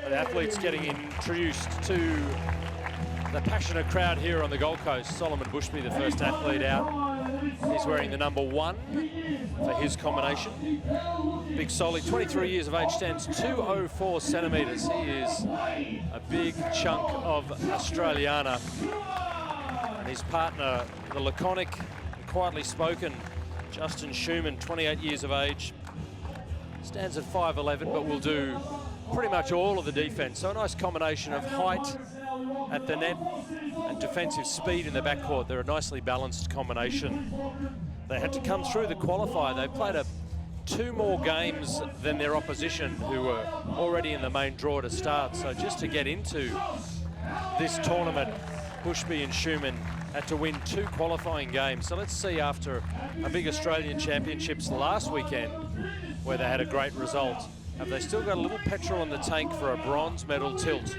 The athletes getting introduced to the passionate crowd here on the Gold Coast. Solomon Bushby, the first athlete out. He's wearing the number 1 for his combination. Big Solly, 23 years of age, stands 204 centimetres. He is a big chunk of Australiana. And his partner, the laconic, quietly spoken, Justin Schumann, 28 years of age, stands at 5'11", but will do pretty much all of the defence. So a nice combination of height at the net and defensive speed in the backcourt. They're a nicely balanced combination. They had to come through the qualifier. They played 2 more games than their opposition, who were already in the main draw to start. So just to get into this tournament, Bushby and Schumann had to win 2 qualifying games. So let's see, after a big Australian Championships last weekend, where they had a great result, have they still got a little petrol in the tank for a bronze medal tilt?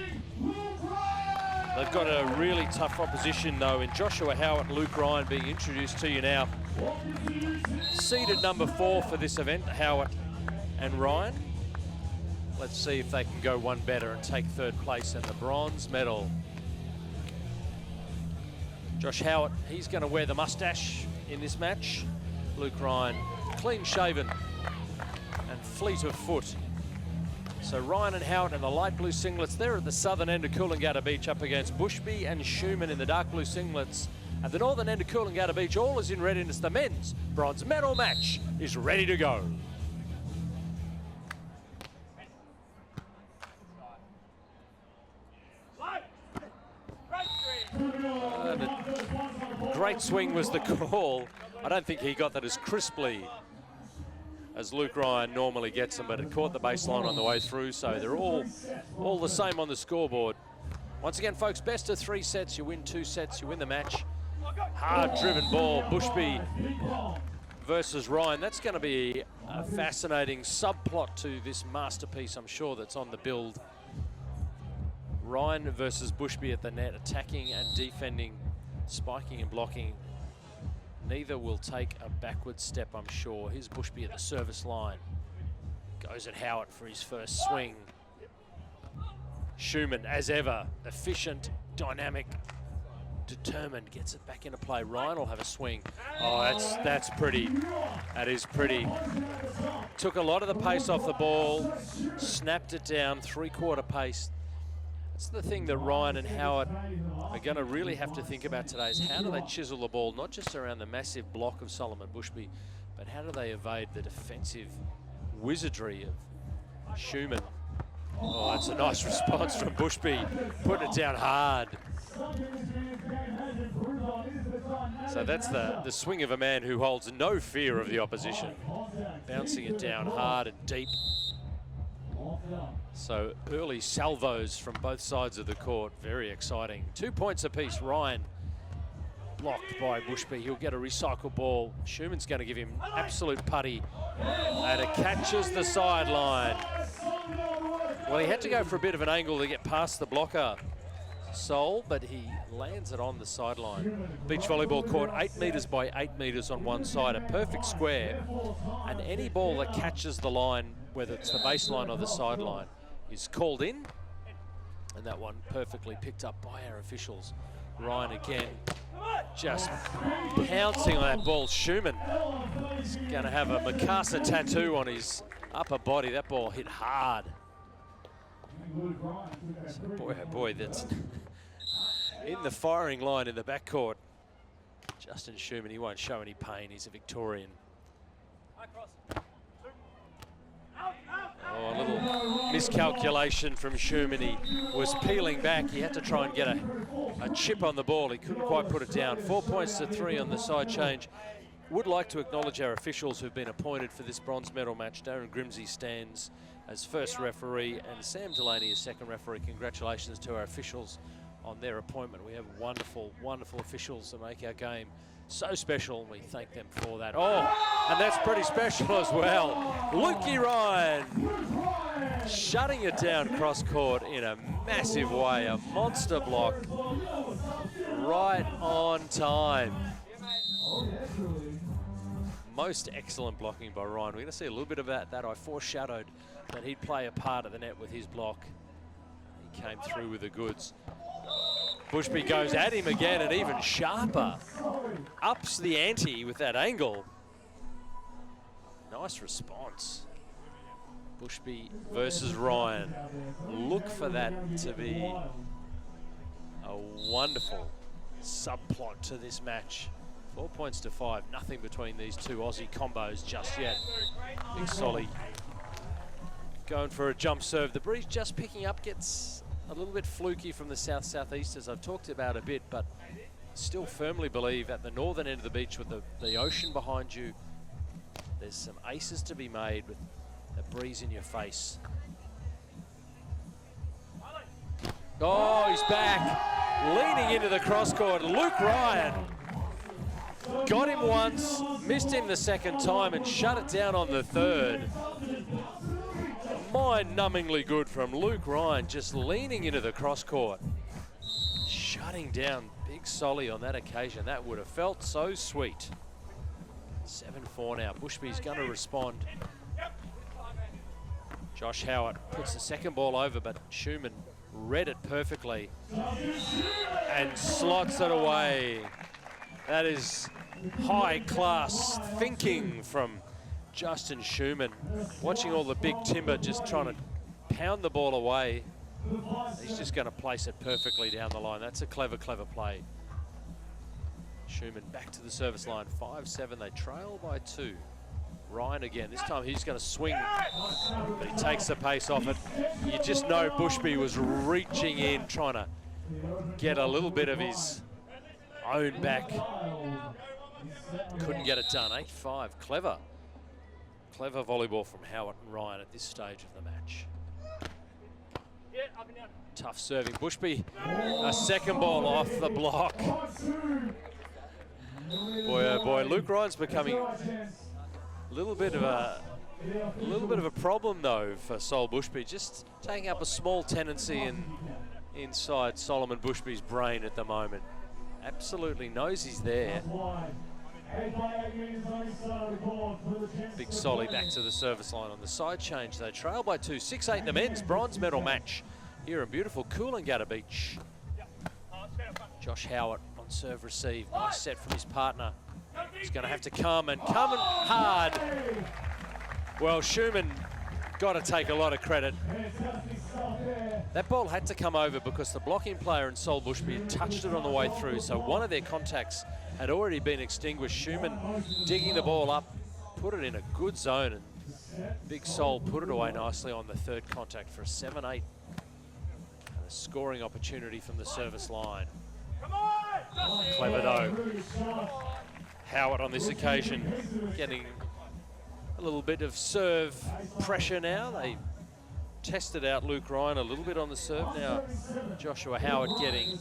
They've got a really tough opposition, though, in Joshua Howat and Luke Ryan being introduced to you now. Seeded number 4 for this event, Howat and Ryan. Let's see if they can go one better and take 3rd place in the bronze medal. Josh Howat, he's going to wear the mustache in this match. Luke Ryan, clean shaven and fleet of foot. So Ryan and Howat in the light blue singlets. They're at the southern end of Coolangatta Beach, up against Bushby and Schumann in the dark blue singlets. At the northern end of Coolangatta Beach, all is in readiness. The men's bronze medal match is ready to go. Great swing was the call. I don't think he got that as crisply as Luke Ryan normally gets them, but it caught the baseline on the way through, so they're all the same on the scoreboard. Once again, folks, best of 3 sets. You win 2 sets, you win the match. Hard-driven ball, Bushby versus Ryan. That's going to be a fascinating subplot to this masterpiece, I'm sure, that's on the build. Ryan versus Bushby at the net, attacking and defending, spiking and blocking. Neither will take a backward step, I'm sure. Here's Bushby at the service line. Goes at Howat for his first swing. Schumann, as ever, efficient, dynamic, determined, gets it back into play. Ryan will have a swing. Oh, that's pretty. That is pretty. Took a lot of the pace off the ball, snapped it down, 3/4 pace. That's the thing that Ryan and Howat are going to really have to think about today, is how do they chisel the ball, not just around the massive block of Solomon Bushby, but how do they evade the defensive wizardry of Schumann. Oh, that's a nice response from Bushby, putting it down hard. So that's the swing of a man who holds no fear of the opposition, bouncing it down hard and deep. So early salvos from both sides of the court, very exciting. 2 points apiece. Ryan blocked by Bushby. He'll get a recycle ball. Schumann's going to give him absolute putty, and it catches the sideline. Well, he had to go for a bit of an angle to get past the blocker, Sol, but he lands it on the sideline. Beach volleyball court, 8 metres by 8 metres on one side, a perfect square, and any ball that catches the line, whether it's the baseline or the sideline, is called in, and that one perfectly picked up by our officials. Ryan again, just pouncing on that ball. Schumann is going to have a Mikasa tattoo on his upper body. That ball hit hard. So boy, oh boy, that's in the firing line in the backcourt. Justin Schumann, he won't show any pain. He's a Victorian. Oh, a little miscalculation from Schumann. He was peeling back. He had to try and get a chip on the ball. He couldn't quite put it down. 4 points to 3 on the side change. Would like to acknowledge our officials who've been appointed for this bronze medal match. Darren Grimsey stands as first referee and Sam Delaney as second referee. Congratulations to our officials on their appointment. We have wonderful, wonderful officials that make our game so special, and we thank them for that. Oh, and that's pretty special as well. Lukey Ryan shutting it down cross court in a massive way. A monster block right on time. Most excellent blocking by Ryan. We're going to see a little bit of that. I foreshadowed that he'd play a part of the net with his block. came through with the goods. Bushby goes at him again, and even sharper. Ups the ante with that angle. Nice response. Bushby versus Ryan. Look for that to be a wonderful subplot to this match. 4 points to 5, nothing between these two Aussie combos just yet. Big Solly going for a jump serve. The breeze just picking up, gets a little bit fluky from the south-southeast, as I've talked about a bit, but still firmly believe at the northern end of the beach with the ocean behind you, there's some aces to be made with a breeze in your face. Oh, he's back, leaning into the cross court. Luke Ryan got him once, missed him the second time, and shut it down on the third. Mind-numbingly good from Luke Ryan, just leaning into the cross court, shutting down Big Solly on that occasion. That would have felt so sweet. 7-4 now. Bushby's going to respond. Josh Howat puts the second ball over, but Schumann read it perfectly and slots it away. That is high-class thinking from Justin Schumann. Watching all the big timber just trying to pound the ball away. He's just going to place it perfectly down the line. That's a clever, clever play. Schumann back to the service line. 5-7, they trail by 2. Ryan again, this time he's going to swing, but he takes the pace off it. You just know Bushby was reaching in, trying to get a little bit of his own back. Couldn't get it done. 8-5, clever. Clever volleyball from Howat and Ryan at this stage of the match. Tough serving. Bushby, a second ball off the block. Boy, oh boy, Luke Ryan's becoming a little bit of a problem though for Sol Bushby, just taking up a small tendency inside Solomon Bushby's brain at the moment. Absolutely knows he's there. Big Solly back to the service line on the side change. They trail by 2. 6-8 in the men's bronze medal match here in beautiful Coolangatta Beach. Josh Howat on serve receive. Nice set from his partner. He's going to have to come hard. Well, Schumann got to take a lot of credit. That ball had to come over because the blocking player in Sol Bushby had touched it on the way through, so one of their contacts had already been extinguished. Schumann digging the ball up, put it in a good zone, and Big Sol put it away nicely on the third contact for a 7-8. And a scoring opportunity from the service line. Clever though. Howat on this occasion getting a little bit of serve pressure now. They tested out Luke Ryan a little bit on the serve. Now Joshua Howat getting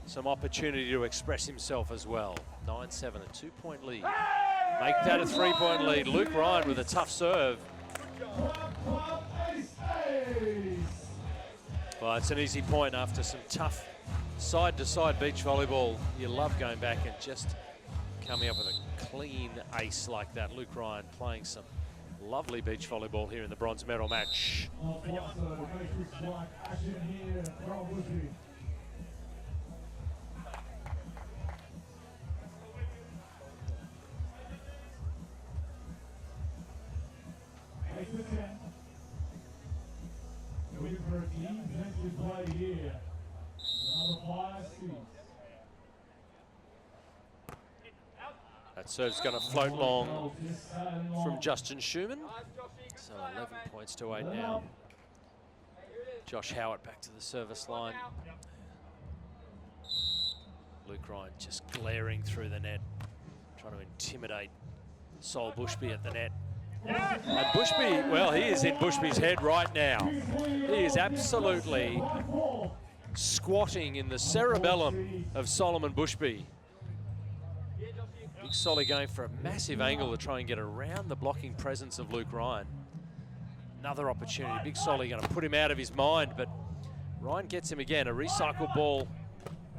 some opportunity to express himself as well. 9-7, a 2-point lead. Make that a 3-point lead. Luke Ryan with a tough serve. Well, it's an easy point after some tough side-to-side beach volleyball. You love going back and just coming up with a clean ace like that. Luke Ryan playing some lovely beach volleyball here in the bronze medal match. That serve's going to float long from Justin Schumann. So 11 points to 8 now. Josh Howat back to the service line. Luke Ryan just glaring through the net, trying to intimidate Sol Bushby at the net. And Bushby, well, he is in Bushby's head right now. He is absolutely squatting in the cerebellum of Solomon Bushby. Big Solly going for a massive angle to try and get around the blocking presence of Luke Ryan. Another opportunity. Big Solly going to put him out of his mind, but Ryan gets him again. A recycled ball.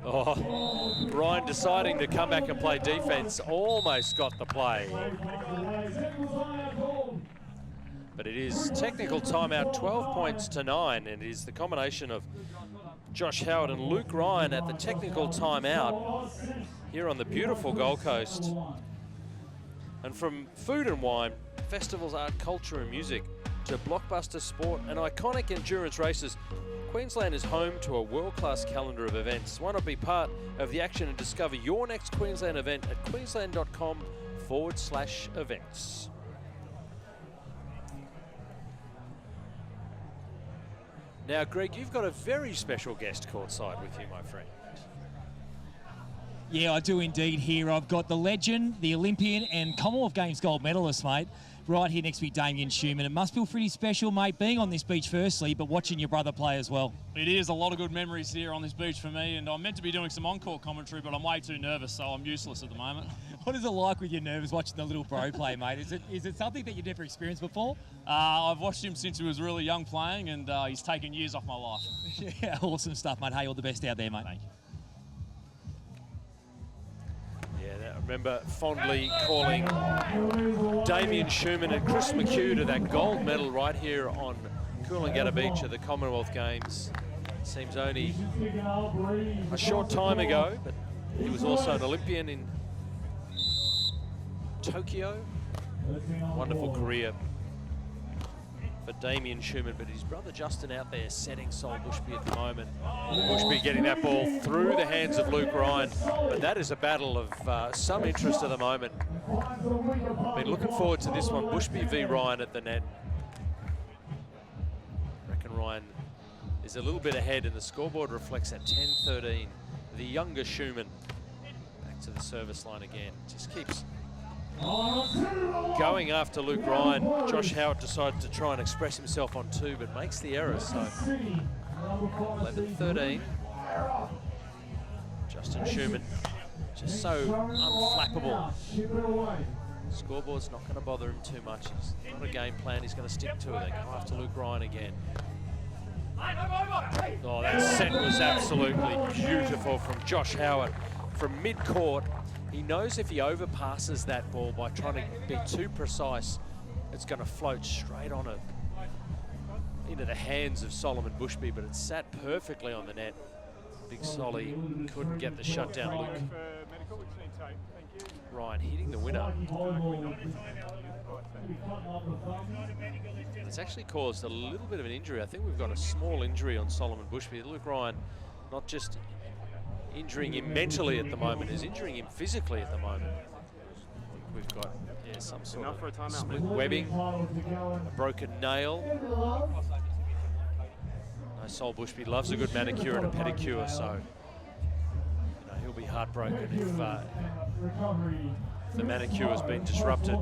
Oh, Ryan deciding to come back and play defense. Almost got the play. But it is technical timeout, 12 points to 9, and it is the combination of Josh Howat and Luke Ryan at the technical timeout here on the beautiful Gold Coast. And from food and wine, festivals, art, culture and music, to blockbuster sport and iconic endurance races, Queensland is home to a world-class calendar of events. Why not be part of the action and discover your next Queensland event at queensland.com/events. Now, Greg, you've got a very special guest courtside with you, my friend. Yeah, I do indeed here. I've got the legend, the Olympian and Commonwealth Games gold medalist, mate, right here next to me, Damien Schumann. It must feel pretty special, mate, being on this beach firstly, but watching your brother play as well. It is a lot of good memories here on this beach for me, and I'm meant to be doing some on-court commentary, but I'm way too nervous, so I'm useless at the moment. What is it like with your nerves watching the little bro play, mate? Is it something that you've never experienced before? I've watched him since he was really young playing, and he's taken years off my life. Yeah, awesome stuff, mate. Hey, all the best out there, mate. Thank you. I remember fondly calling Damien Schumann and Chris McHugh to that gold medal right here on Coolangatta Beach at the Commonwealth Games. It seems only a short time ago, but he was also an Olympian in Tokyo. Wonderful career for Damien Schumann, but his brother Justin out there setting Sol Bushby at the moment. Bushby getting that ball through the hands of Luke Ryan, but that is a battle of some interest at the moment. Been looking forward to this one, Bushby v Ryan at the net. I reckon Ryan is a little bit ahead, and the scoreboard reflects at 10-13. The younger Schumann back to the service line again. Just keeps going after Luke Ryan. Josh Howat decided to try and express himself on two, but makes the error. So 11-13. Justin Schumann just so unflappable. Scoreboard's not going to bother him too much. It's not a game plan. He's going to stick to it. They go after Luke Ryan again. Oh, that set was absolutely beautiful from Josh Howat from mid-court. He knows if he overpasses that ball by trying to be too precise, it's going to float straight on it into the hands of Solomon Bushby, but it sat perfectly on the net. Big Solly couldn't get the shutdown. Luke Ryan hitting the winner. It's actually caused a little bit of an injury. I think we've got a small injury on Solomon Bushby. Luke Ryan not just injuring him mentally at the moment, is injuring him physically at the moment. We've got some sort of split webbing, a broken nail. No, Sol Bushby loves a good manicure and a pedicure, so he'll be heartbroken if the manicure has been disrupted.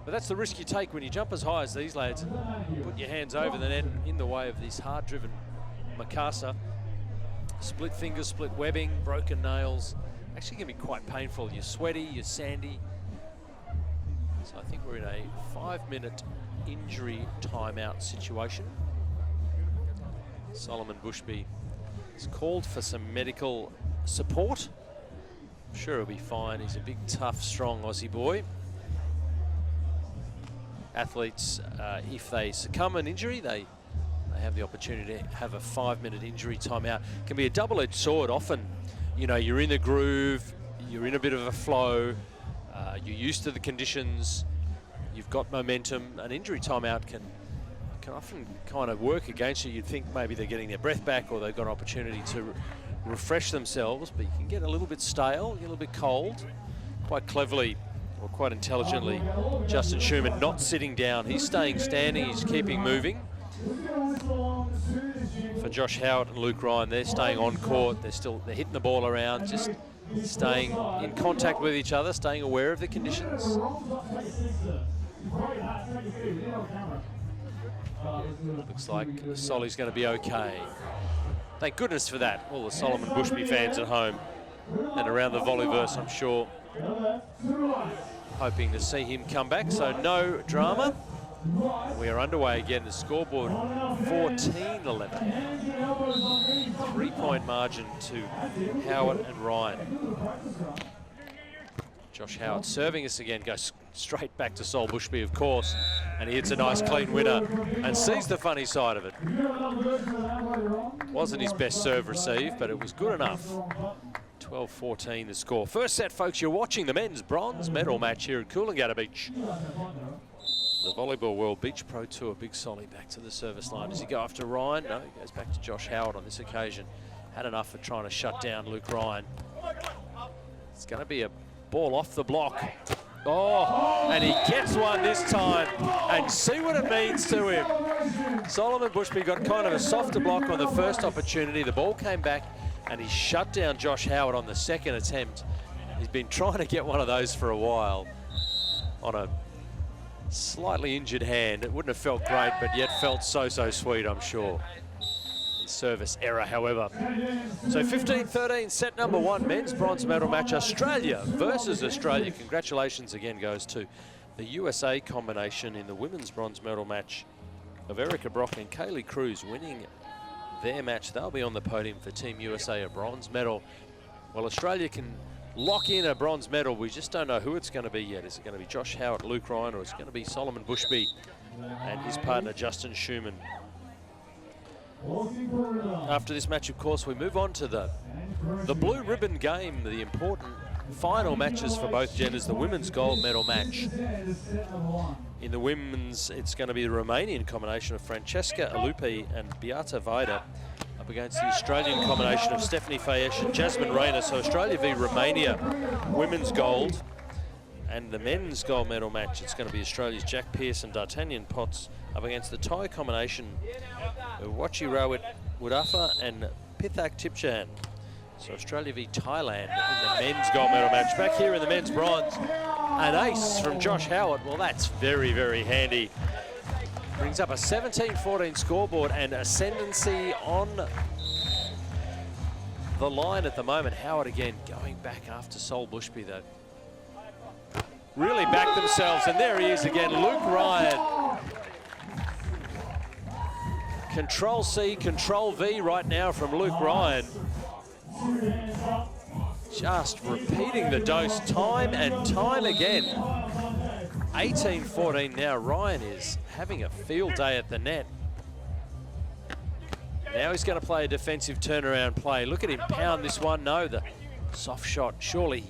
But that's the risk you take when you jump as high as these lads and put your hands over the net in the way of this hard-driven Mikasa. Split fingers, split webbing, broken nails. Actually can be quite painful. You're sweaty, you're sandy. So I think we're in a 5-minute injury timeout situation. Solomon Bushby is called for some medical support. I'm sure he'll be fine. He's a big, tough, strong Aussie boy. Athletes, if they succumb an injury, they have the opportunity to have a 5-minute injury timeout. It can be a double-edged sword. Often, you're in the groove, you're in a bit of a flow, you're used to the conditions, you've got momentum. An injury timeout can often kind of work against you. You'd think maybe they're getting their breath back or they've got an opportunity to refresh themselves, but you can get a little bit stale, get a little bit cold. Quite cleverly, or quite intelligently, Justin Schumann not sitting down. He's staying standing, he's keeping moving. For Josh Howat and Luke Ryan, they're staying on court. They're hitting the ball around, just staying in contact with each other, staying aware of the conditions. Looks like Solly's going to be okay. Thank goodness for that. All the Solomon Bushby fans at home and around the volleyverse, I'm sure, hoping to see him come back. So no drama. We are underway again. The scoreboard 14-11. 3-point margin to Howat and Ryan. Josh Howat serving us again. Goes straight back to Sol Bushby, of course. And he hits a nice clean winner and sees the funny side of it. Wasn't his best serve receive, but it was good enough. 12-14 the score. First set, folks, you're watching the men's bronze medal match here at Coolangatta Beach. The Volleyball World Beach Pro Tour. Big Solly back to the service line. Does he go after Ryan? No, he goes back to Josh Howat on this occasion. Had enough of trying to shut down Luke Ryan. It's going to be a ball off the block. Oh, and he gets one this time, and see what it means to him. Solomon Bushby got kind of a softer block on the first opportunity. The ball came back, and he shut down Josh Howat on the second attempt. He's been trying to get one of those for a while on a slightly injured hand. It wouldn't have felt great, but yet felt so sweet, I'm sure. Service error, however. So 15-13, set number 1, men's bronze medal match. Australia versus Australia. Congratulations again goes to the USA combination in the women's bronze medal match of Erica Brock and Kaylee Cruz winning their match. They'll be on the podium for Team USA, a bronze medal. Well, Australia can lock in a bronze medal. We just don't know who it's going to be yet. Is it going to be Josh Howat, Luke Ryan, or is it going to be Solomon Bushby and his partner Justin Schumann? After this match, of course, we move on to the blue ribbon game, the important final matches for both genders, the women's gold medal match. In the women's, it's going to be the Romanian combination of Francesca Alupi and Beata Vaida up against the Australian combination of Stephanie Fayesh and Jasmine Rayner. So Australia v Romania, women's gold. And the men's gold medal match, it's going to be Australia's Jack Pearce and D'Artagnan Potts up against the Thai combination of Wachi Rawit Wudafa and Pithak Tipchan. So Australia v Thailand in the men's gold medal match. Back here in the men's bronze, an ace from Josh Howat. Well, that's very handy. Brings up a 17-14 scoreboard and ascendancy on the line at the moment. Howat again going back after Sol Bushby, though. Really back themselves, and there he is again, Luke Ryan. Control C, Control V right now from Luke Ryan. Just repeating the dose time and time again. 18-14 now. Ryan is having a field day at the net. Now he's going to play a defensive turnaround play. Look at him pound this one. No, the soft shot, surely.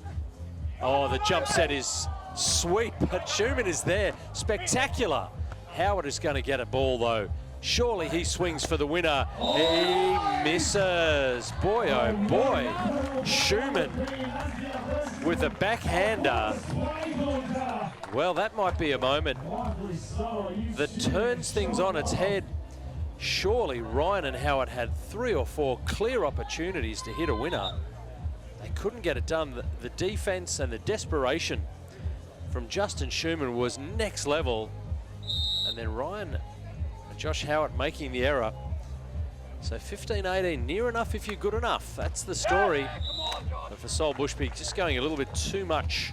Oh, the jump set is sweet, but Schumann is there. Spectacular. Howat is going to get a ball, though. Surely he swings for the winner. He misses. Boy, oh boy. Schumann with a backhander. Well, that might be a moment that turns things on its head. Surely Ryan and Howat had 3 or 4 clear opportunities to hit a winner. They couldn't get it done. The defense and the desperation from Justin Schumann was next level. And then Ryan and Josh Howat making the error. So 15-18, near enough if you're good enough. That's the story. But for Sol Bushby, just going a little bit too much,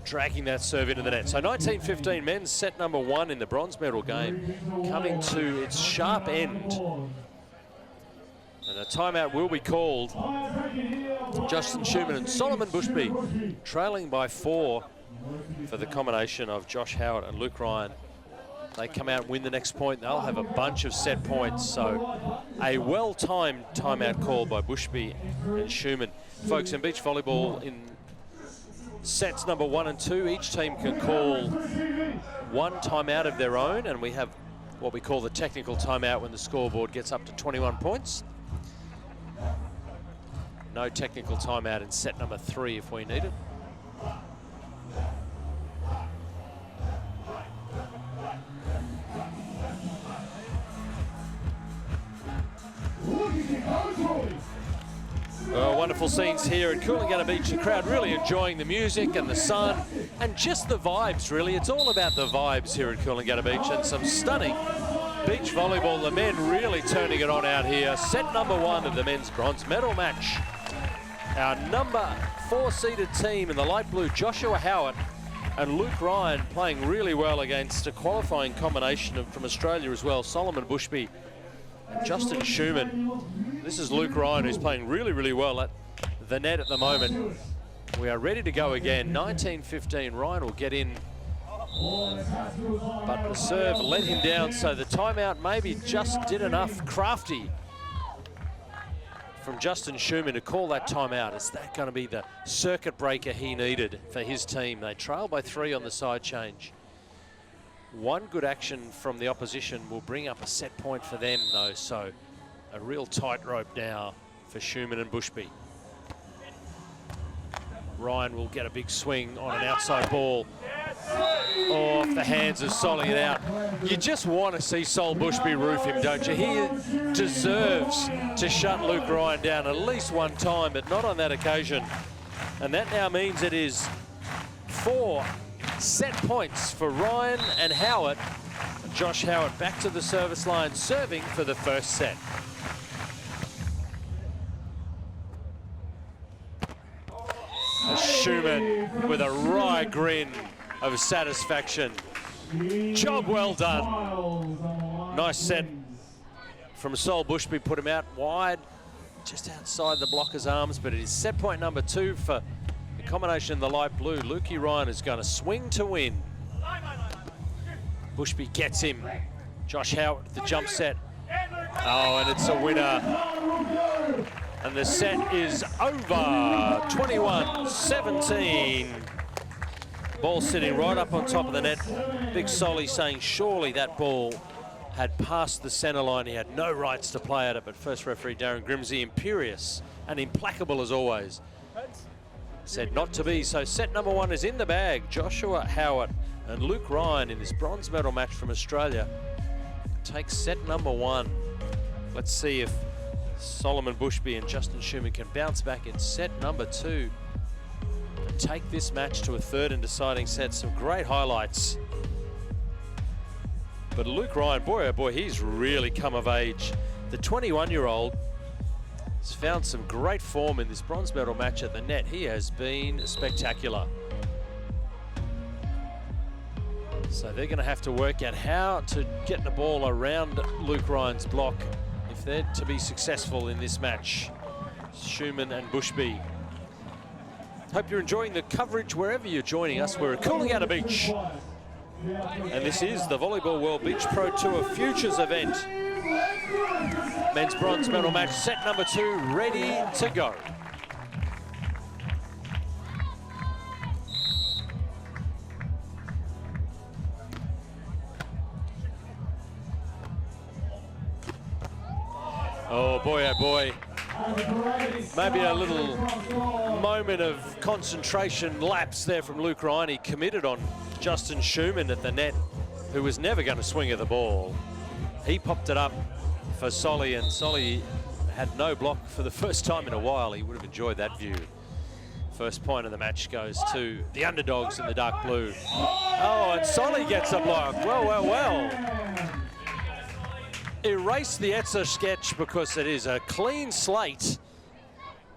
dragging that serve into the net. So 19-15, men's set number 1 in the bronze medal game, coming to its sharp end. And a timeout will be called. Justin Schumann and Solomon Bushby trailing by 4 for the combination of Josh Howat and Luke Ryan. They come out and win the next point, they'll have a bunch of set points. So a well-timed timeout call by Bushby and Schumann. Folks, in beach volleyball, in sets number 1 and 2, each team can call 1 timeout of their own, and we have what we call the technical timeout when the scoreboard gets up to 21 points. No technical timeout in set number 3 if we need it. Wonderful scenes here at Coolangatta Beach. The crowd really enjoying the music and the sun and just the vibes, really. It's all about the vibes here at Coolangatta Beach, and some stunning beach volleyball. The men really turning it on out here. Set number 1 of the men's bronze medal match. Our number 4-seeded team in the light blue, Joshua Howat and Luke Ryan, playing really well against a qualifying combination from Australia as well, Solomon Bushby and Justin Schumann. This is Luke Ryan, who's playing really well at the net at the moment. We are ready to go again. 19-15, Ryan will get in But the serve let him down, so the timeout maybe just did enough. Crafty from Justin Schumann to call that timeout. Is that going to be the circuit breaker he needed for his team? They trail by 3 on the side change. One good action from the opposition will bring up a set point for them, though, so a real tightrope now for Schumann and Bushby. Ryan will get a big swing on an outside ball. Off the hands of Solly and out. You just want to see Sol Bushby roof him, don't you? He deserves to shut Luke Ryan down at least one time, but not on that occasion. And that now means it is 4 set points for Ryan and Howat. Josh Howat back to the service line, serving for the first set. Schumann with a wry grin of satisfaction. Job well done. Nice set from Sol Bushby, put him out wide, just outside the blocker's arms, but it is set point number 2 for the combination in the light blue. Lukey Ryan is going to swing to win. Bushby gets him. Josh Howat with the jump set. Oh, and it's a winner. And the set is over, 21-17. Ball sitting right up on top of the net. Big Solly saying surely that ball had passed the centre line. He had no rights to play at it, but first referee Darren Grimsey, imperious and implacable as always, said not to be. So set number 1 is in the bag. Joshua Howat and Luke Ryan in this bronze medal match from Australia take set number 1. Let's see if Solomon Bushby and Justin Schumann can bounce back in set number 2 and take this match to a 3rd and deciding set. Some great highlights. But Luke Ryan, boy oh boy, he's really come of age. The 21-year-old has found some great form in this bronze medal match at the net. He has been spectacular. So they're going to have to work out how to get the ball around Luke Ryan's block if they're to be successful in this match. Schumann and Bushby. Hope you're enjoying the coverage wherever you're joining us. We're at Coolangatta Beach. And this is the Volleyball World Beach Pro Tour Futures event. Men's bronze medal match, set number 2, ready to go. Oh boy, maybe a little moment of concentration lapse there from Luke Ryan. He committed on Justin Schumann at the net, who was never going to swing at the ball. He popped it up for Solly, and Solly had no block for the first time in a while. He would have enjoyed that view. First point of the match goes to the underdogs in the dark blue. Oh, and Solly gets a block. Well. Erase the Etzer sketch because it is a clean slate.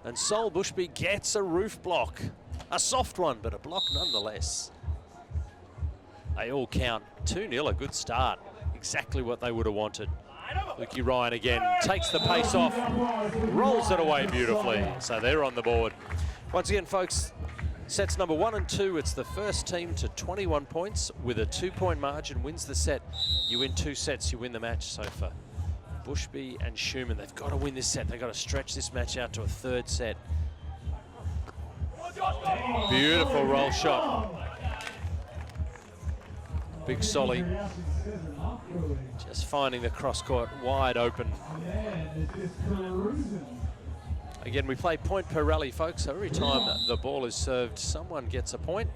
And Sol Bushby gets a roof block. A soft one, but a block nonetheless. They all count. 2-0, a good start. Exactly what they would have wanted. Lukey Ryan again takes the pace off, rolls it away beautifully. So they're on the board. Once again, folks, sets number 1 and 2, it's the first team to 21 points with a 2-point margin wins the set. You win 2 sets, you win the match. So for Bushby and Schumann, they've got to win this set. They've got to stretch this match out to a 3rd set. Beautiful roll shot. Big Solly just finding the cross court wide open. Again, we play point per rally, folks. So every time the ball is served, someone gets a point.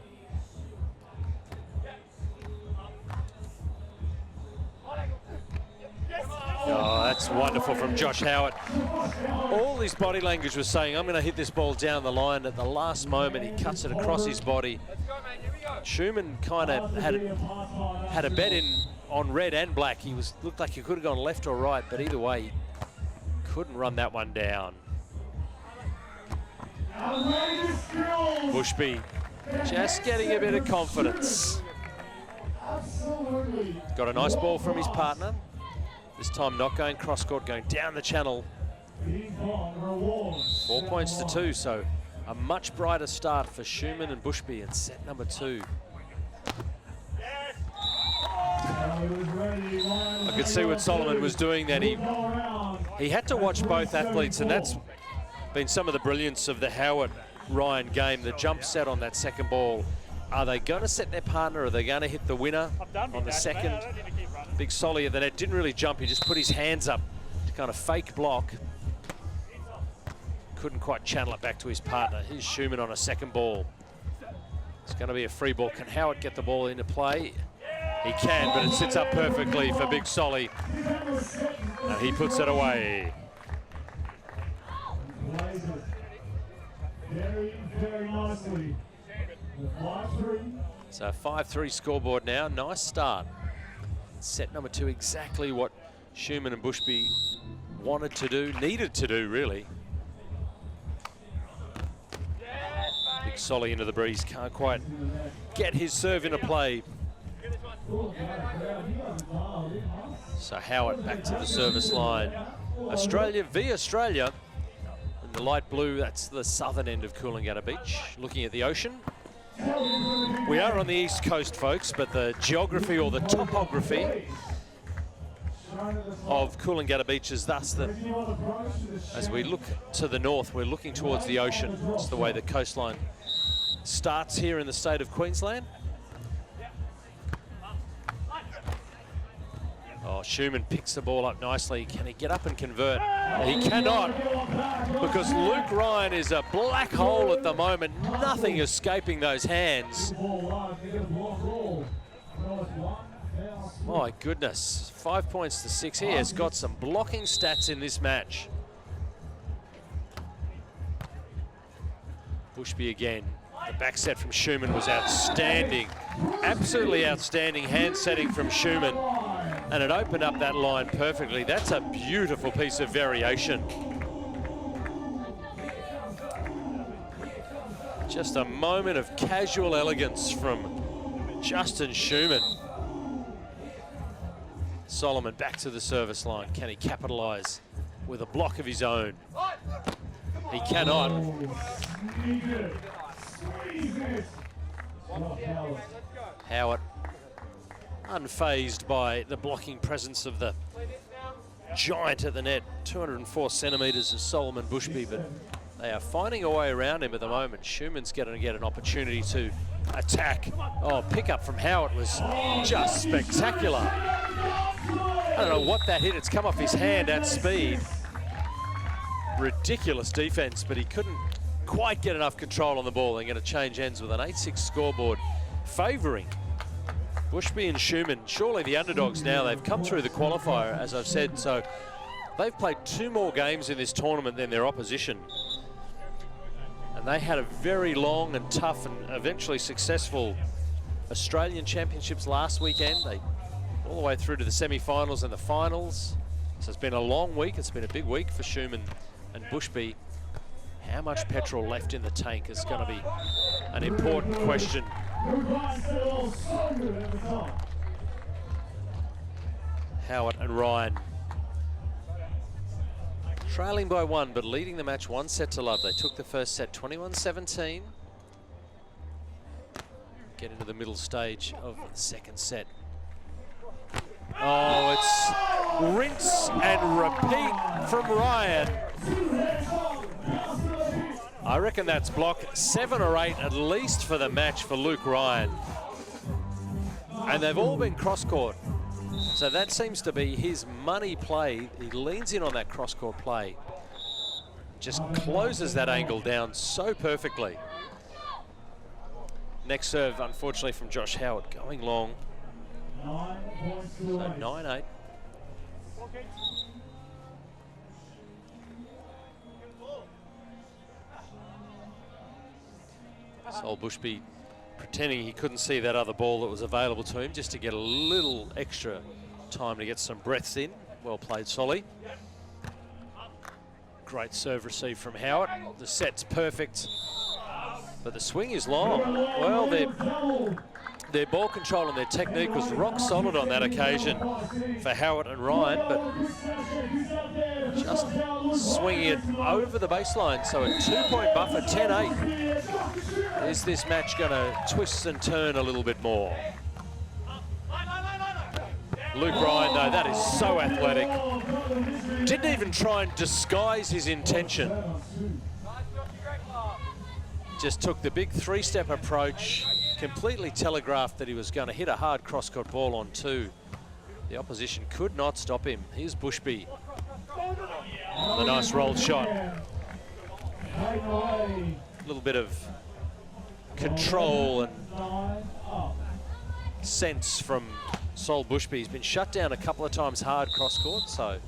Oh, that's wonderful from Josh Howat. All his body language was saying, I'm going to hit this ball down the line. At the last moment, he cuts it across his body. Schumann kind of had a bet in on red and black. He looked like he could have gone left or right, but either way, he couldn't run that one down. Bushby just getting a bit of confidence. Got a nice ball from his partner. This time not going cross court, going down the channel. 4 points to 2, so a much brighter start for Schumann and Bushby in set number 2. I could see what Solomon was doing then. He had to watch both athletes, and that's been some of the brilliance of the Howat-Ryan game. The jump set on that second ball. Are they going to set their partner, or are they going to hit the winner on the second? Big Solly at the net didn't really jump. He just put his hands up to kind of fake block. Couldn't quite channel it back to his partner. Here's Schumann on a second ball. It's going to be a free ball. Can Howat get the ball into play? He can, but it sits up perfectly for Big Solly. And he puts it away. Very nicely. So 5-3 scoreboard now. Nice start. Set number 2, exactly what Schumann and Bushby wanted to do, needed to do, really. Big Solly into the breeze, can't quite get his serve into play. So Howat back to the service line. Australia v Australia. In the light blue, that's the southern end of Coolangatta Beach, looking at the ocean. We are on the east coast, folks, but the geography or the topography of Coolangatta Beach is thus that as we look to the north, we're looking towards the ocean. It's the way the coastline starts here in the state of Queensland. Oh, Schumann picks the ball up nicely. Can he get up and convert? He cannot, because Luke Ryan is a black hole at the moment. Nothing escaping those hands. My goodness, 5 points to 6. He has got some blocking stats in this match. Bushby again. The back set from Schumann was outstanding. Absolutely outstanding hand setting from Schumann. And it opened up that line perfectly. That's a beautiful piece of variation. Just a moment of casual elegance from Justin Schumann. Solomon back to the service line. Can he capitalise with a block of his own? He cannot. Howat unfazed by the blocking presence of the giant at the net. 204 centimetres of Solomon Bushby, but they are finding a way around him at the moment. Schumann's going to get an opportunity to attack. Oh, pickup from Howat was just spectacular. I don't know what that hit. It's come off his hand at speed. Ridiculous defense, but he couldn't quite get enough control on the ball. They're going to change ends with an 8-6 scoreboard favouring Bushby and Schumann. Surely the underdogs now. They've come through the qualifier, as I've said, so they've played 2 more games in this tournament than their opposition. And they had a very long and tough and eventually successful Australian Championships last weekend. They all the way through to the semi-finals and the finals. So it's been a long week. It's been a big week for Schumann and Bushby. How much petrol left in the tank is going to be an important question. Howat and Ryan trailing by 1, but leading the match 1 set to love. They took the first set 21-17. Get into the middle stage of the second set. Oh, it's rinse and repeat from Ryan. I reckon that's block 7 or 8 at least for the match for Luke Ryan. And they've all been cross-court. So that seems to be his money play. He leans in on that cross-court play. Just closes that angle down so perfectly. Next serve, unfortunately, from Josh Howat, going long. So 9-8. Sol Bushby pretending he couldn't see that other ball that was available to him, just to get a little extra time to get some breaths in. Well played, Solly. Great serve receive from Howat. The set's perfect, but the swing is long. Well, their ball control and their technique was rock solid on that occasion for Howat and Ryan, but just swinging it over the baseline. So a 2-point buffer, 10-8. Is this match going to twist and turn a little bit more? Luke Ryan, though, that is so athletic. Didn't even try and disguise his intention. Just took the big three-step approach, completely telegraphed that he was going to hit a hard cross-court ball on two. The opposition could not stop him. Here's Bushby. A nice rolled shot. A little bit of control and sense from Sol Bushby. He's been shut down a couple of times hard cross-court, so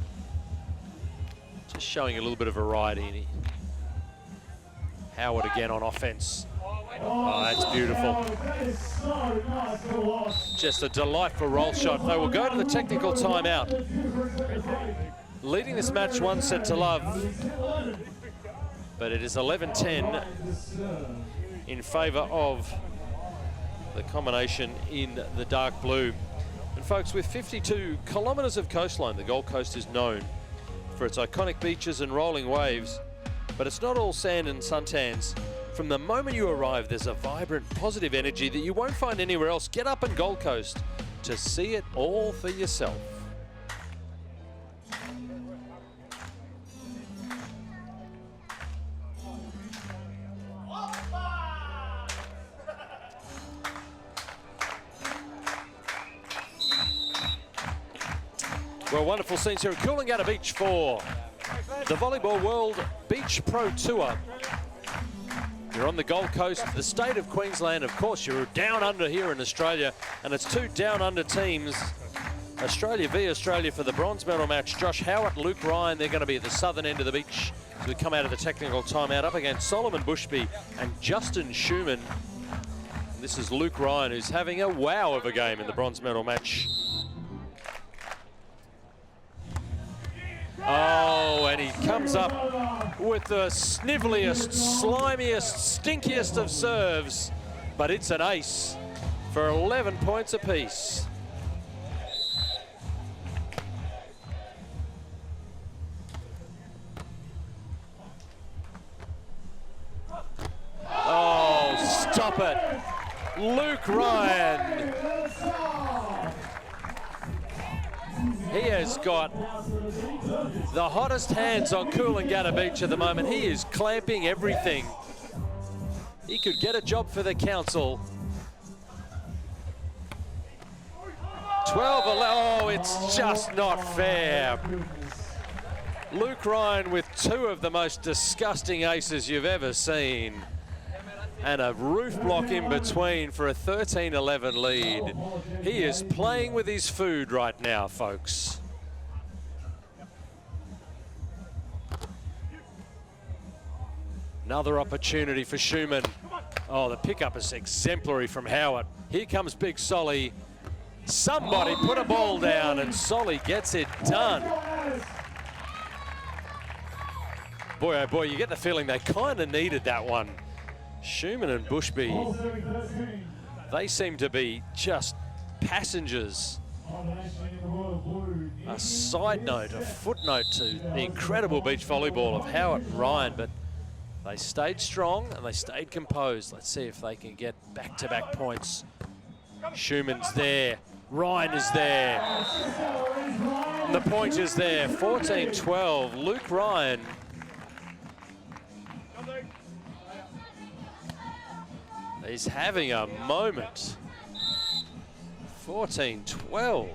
just showing a little bit of variety. Howat again on offense. Oh, that's beautiful. Just a delightful roll shot. They will go to the technical timeout. Leading this match 1-0, but it is 11-10 in favour of the combination in the dark blue. And folks, with 52 kilometres of coastline, the Gold Coast is known for its iconic beaches and rolling waves, but it's not all sand and suntans. From the moment you arrive, there's a vibrant, positive energy that you won't find anywhere else. Get up in Gold Coast to see it all for yourself. Well, wonderful scenes here at Coolangatta Beach for the Volleyball World Beach Pro Tour. You're on the Gold Coast, the state of Queensland. Of course, you're down under here in Australia, and it's two down under teams. Australia v Australia for the bronze medal match. Josh Howat, Luke Ryan, they're going to be at the southern end of the beach. So we come out of the technical timeout up against Solomon Bushby and Justin Schumann. And this is Luke Ryan, who's having a wow of a game in the bronze medal match. Oh, and he comes up with the sniveliest, slimiest, stinkiest of serves, but it's an ace for 11 points apiece. Oh, stop it. Luke Ryan. He has got the hottest hands on Coolangatta Beach at the moment. He is clamping everything. He could get a job for the council. 12-11, oh, it's just not fair. Luke Ryan with two of the most disgusting aces you've ever seen. And a roof block in between for a 13-11 lead. He is playing with his food right now, folks. Another opportunity for Schumann. Oh, the pickup is exemplary from Howat. Here comes Big Solly. Somebody put a ball down and Solly gets it done. Boy, oh boy, you get the feeling they kind of needed that one. Schumann and Bushby, they seem to be just passengers. A side note, a footnote to the incredible beach volleyball of Howat and Ryan, but they stayed strong and they stayed composed. Let's see if they can get back-to-back points. Schumann's there, Ryan is there. And the point is there, 14-12, Luke Ryan. He's having a moment. 14-12.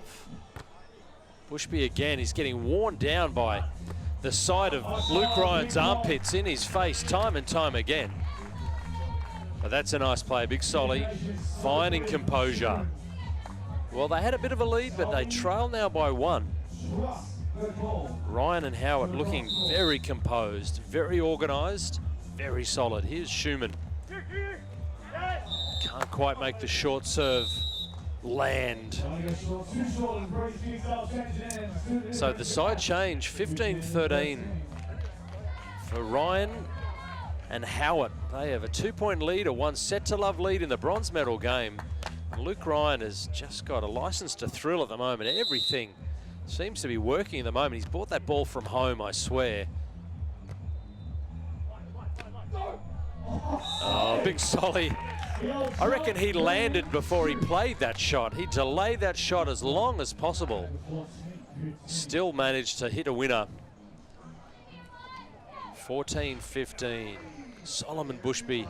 Bushby again, he's getting worn down by the side of Luke Ryan's armpits in his face time and time again. But that's a nice play, Big Solly, finding composure. Well, they had a bit of a lead, but they trail now by one. Ryan and Howat looking very composed, very organised, very solid. Here's Schumann. Can't quite make the short serve land. So the side change, 15-13 for Ryan and Howat. They have a 2-point lead, a 1 set to love lead in the bronze medal game. And Luke Ryan has just got a license to thrill at the moment. Everything seems to be working at the moment. He's bought that ball from home, I swear. Oh, Big Solly I reckon he landed before he played that shot. He delayed that shot as long as possible. Still managed to hit a winner. 14-15. Solomon Bushby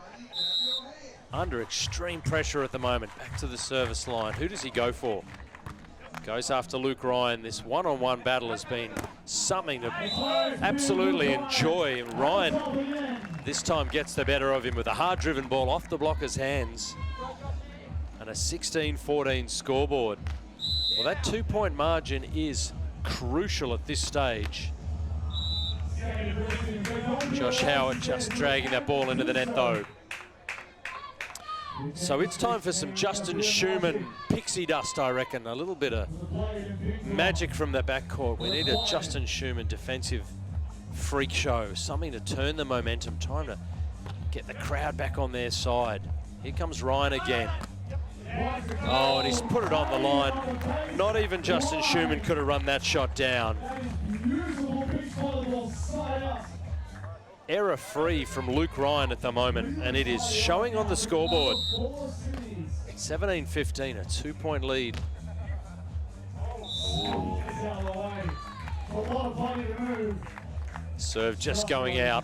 under extreme pressure at the moment. Back to the service line. Who does he go for? Goes after Luke Ryan. This one-on-one battle has been something to absolutely enjoy. And Ryan this time gets the better of him with a hard-driven ball off the blocker's hands. And a 16-14 scoreboard. Well, that 2-point margin is crucial at this stage. Josh Howat just dragging that ball into the net, though. So it's time for some Justin Schumann pixie dust, I reckon. A little bit of magic from the backcourt. We need a Justin Schumann defensive freak show. Something to turn the momentum. Time to get the crowd back on their side. Here comes Ryan again. Oh, and he's put it on the line. Not even Justin Schumann could have run that shot down. Error-free from Luke Ryan at the moment, and it is showing on the scoreboard. 17-15, a 2-point lead. Serve just going out.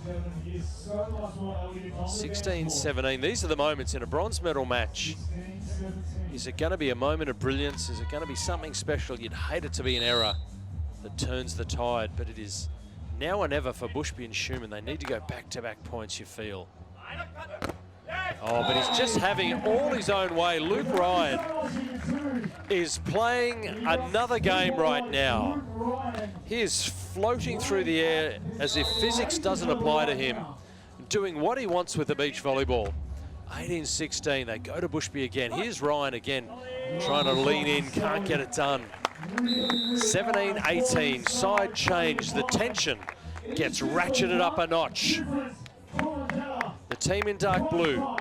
16-17. These are the moments in a bronze medal match. Is it going to be a moment of brilliance? Is it going to be something special? You'd hate it to be an error that turns the tide, but it is now or never for Bushby and Schumann. They need to go back-to-back points, you feel. Oh, but he's just having it all his own way. Luke Ryan is playing another game right now. He is floating through the air as if physics doesn't apply to him, doing what he wants with the beach volleyball. 18-16, they go to Bushby again. Here's Ryan again, trying to lean in, can't get it done. 17-18, side change. The tension gets ratcheted up a notch. The team in dark blue,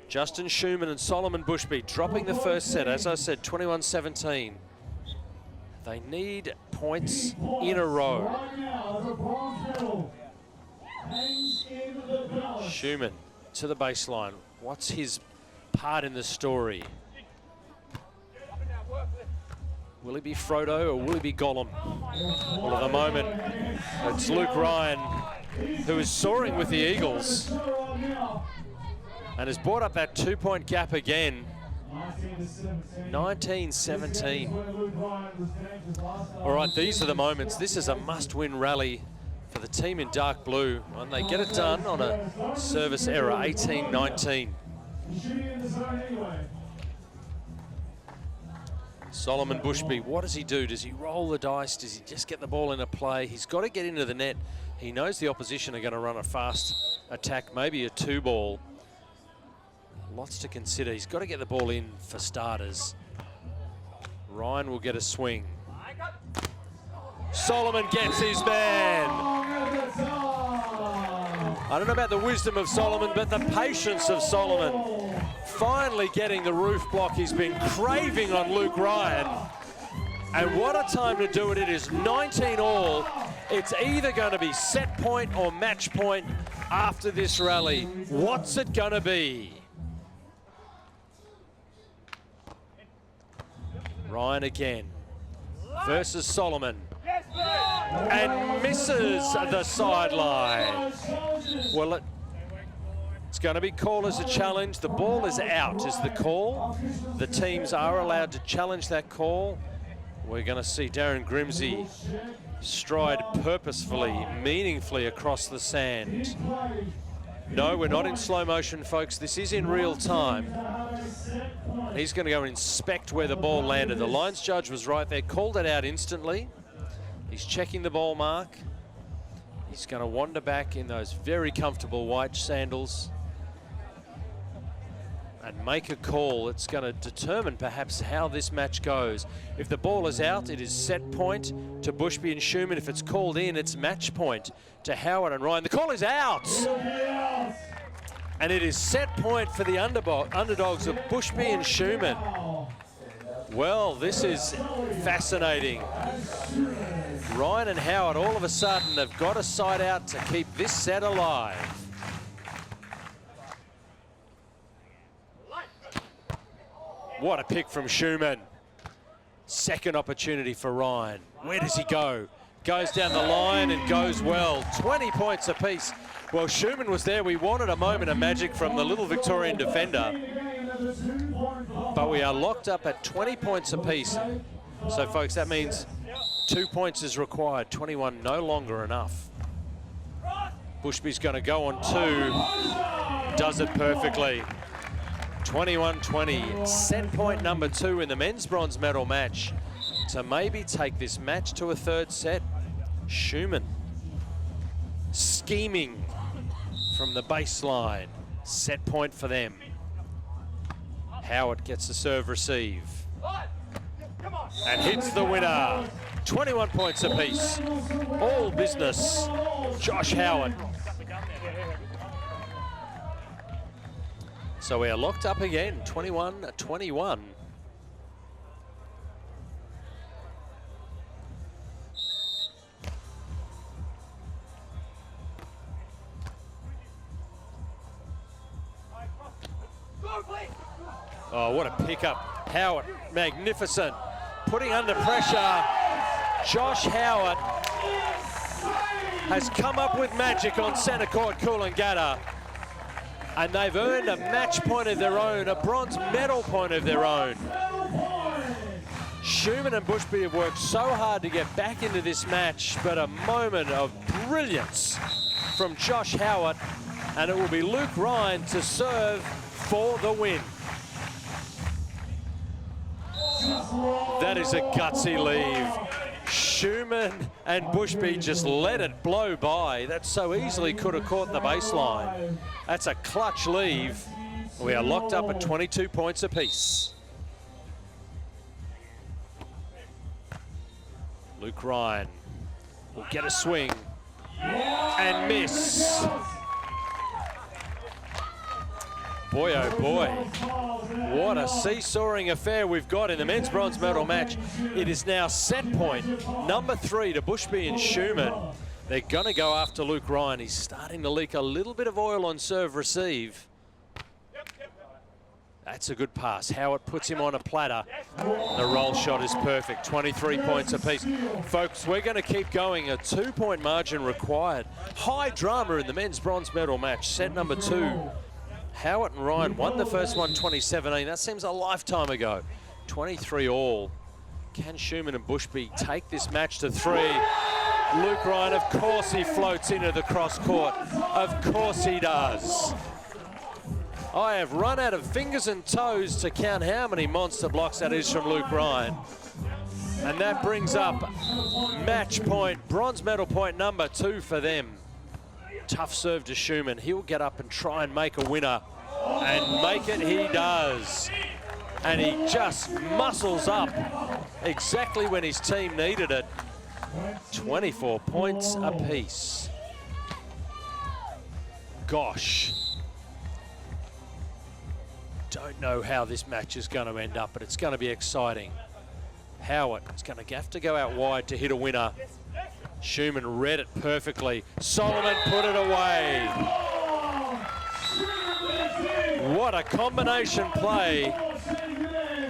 Justin Schumann and Solomon Bushby, dropping the first set. As I said, 21-17. They need points in a row. Schumann to the baseline. What's his part in the story? Will he be Frodo or will he be Gollum? Well, at the moment, it's Luke Ryan, who is soaring with the Eagles and has brought up that 2-point gap again. 19-17. All right, these are the moments. This is a must-win rally for the team in dark blue, and they get it done on a service error. 18-19. Solomon Bushby, what does he do? Does he roll the dice? Does he just get the ball into play? He's got to get into the net. He knows the opposition are going to run a fast attack, maybe a 2-ball. Lots to consider. He's got to get the ball in for starters. Ryan will get a swing. Solomon gets his man. I don't know about the wisdom of Solomon, but the patience of Solomon. Finally getting the roof block he's been craving on Luke Ryan. And what a time to do it. It is 19 all. It's either going to be set point or match point after this rally. What's it going to be? Ryan again versus Solomon. And misses the sideline. Well, it's going to be called as a challenge. The ball is out is the call. The teams are allowed to challenge that call. We're going to see Darren Grimsey stride purposefully, meaningfully across the sand. No, we're not in slow motion, folks. This is in real time. He's going to go and inspect where the ball landed. The lines judge was right there, called it out instantly. He's checking the ball mark. He's going to wander back in those very comfortable white sandals and make a call. It's going to determine perhaps how this match goes. If the ball is out, it is set point to Bushby and Schumann. If it's called in, it's match point to Howat and Ryan. The call is out. And it is set point for the underdogs of Bushby and Schumann. Well, this is fascinating. Ryan and Howat all of a sudden have got a side out to keep this set alive. What a pick from Schumann. Second opportunity for Ryan. Where does he go? Goes down the line and goes well. 20 points apiece. Well, Schumann was there. We wanted a moment of magic from the little Victorian defender. But we are locked up at 20 points apiece. So, folks, that means 2 points is required. 21 no longer enough. Bushby's going to go on 2. Does it perfectly. 21-20. Set point number 2 in the men's bronze medal match to maybe take this match to a third set. Schumann scheming from the baseline. Set point for them. Howat gets the serve receive and hits the winner. 21 points apiece. All business. Josh Howat. So we are locked up again, 21-21. Oh, what a pickup. Howat, magnificent. Putting under pressure. Josh Howat has come up with magic on centre court, Coolangatta. And they've earned a match point of their own, a bronze medal point of their own. Schumann and Bushby have worked so hard to get back into this match, but a moment of brilliance from Josh Howat, and it will be Luke Ryan to serve for the win. That is a gutsy leave. Schumann and Bushby just let it blow by. That so easily could have caught the baseline. That's a clutch leave. We are locked up at 22 points apiece. Luke Ryan will get a swing and miss. Boy, oh boy, what a seesawing affair we've got in the men's bronze medal match. It is now set point number 3 to Bushby and Schumann. They're going to go after Luke Ryan. He's starting to leak a little bit of oil on serve receive. That's a good pass. Howat puts him on a platter. The roll shot is perfect. 23 points apiece. Folks, we're going to keep going. A 2-point margin required. High drama in the men's bronze medal match. Set number 2. Howat and Ryan won the first one 2017. That seems a lifetime ago. 23 all. Can Schumann and Bushby take this match to 3? Luke Ryan, of course he floats into the cross court. Of course he does. I have run out of fingers and toes to count how many monster blocks that is from Luke Ryan. And that brings up match point, bronze medal point number 2 for them. Tough serve to Schumann. He'll get up and try and make a winner. And make it he does. And he just muscles up exactly when his team needed it. 24 points apiece. Gosh. Don't know how this match is going to end up, but it's going to be exciting. Howat is going to have to go out wide to hit a winner. Schumann read it perfectly. Solomon put it away. What a combination play.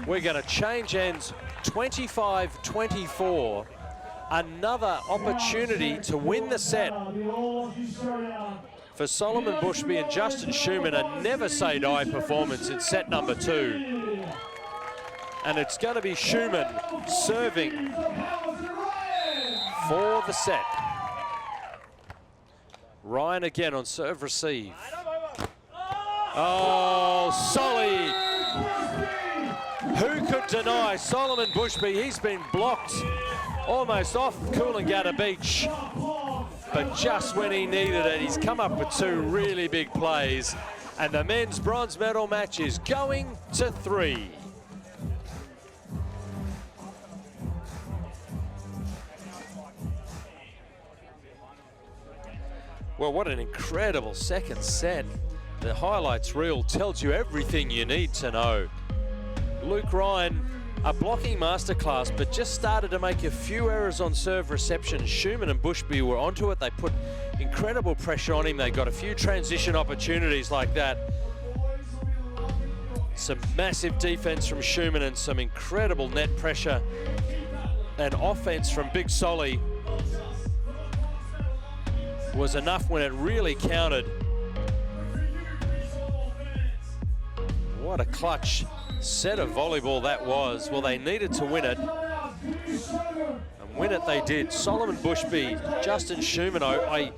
We're going to change ends 25-24. Another opportunity to win the set for Solomon Bushby and Justin Schumann. A never-say-die performance in set number 2. And it's going to be Schumann serving for the set. Ryan again on serve receive. Oh, Solly. Who could deny Solomon Bushby? He's been blocked almost off Coolangatta Beach. But just when he needed it, he's come up with 2 really big plays. And the men's bronze medal match is going to 3. Well, what an incredible second set. The highlights reel tells you everything you need to know. Luke Ryan, a blocking masterclass, but just started to make a few errors on serve reception. Schumann and Bushby were onto it. They put incredible pressure on him. They got a few transition opportunities like that. Some massive defense from Schumann and some incredible net pressure and offense from Big Solly was enough when it really counted. What a clutch set of volleyball that was. Well, they needed to win it, and win it they did. Solomon Bushby, Justin Schumann, I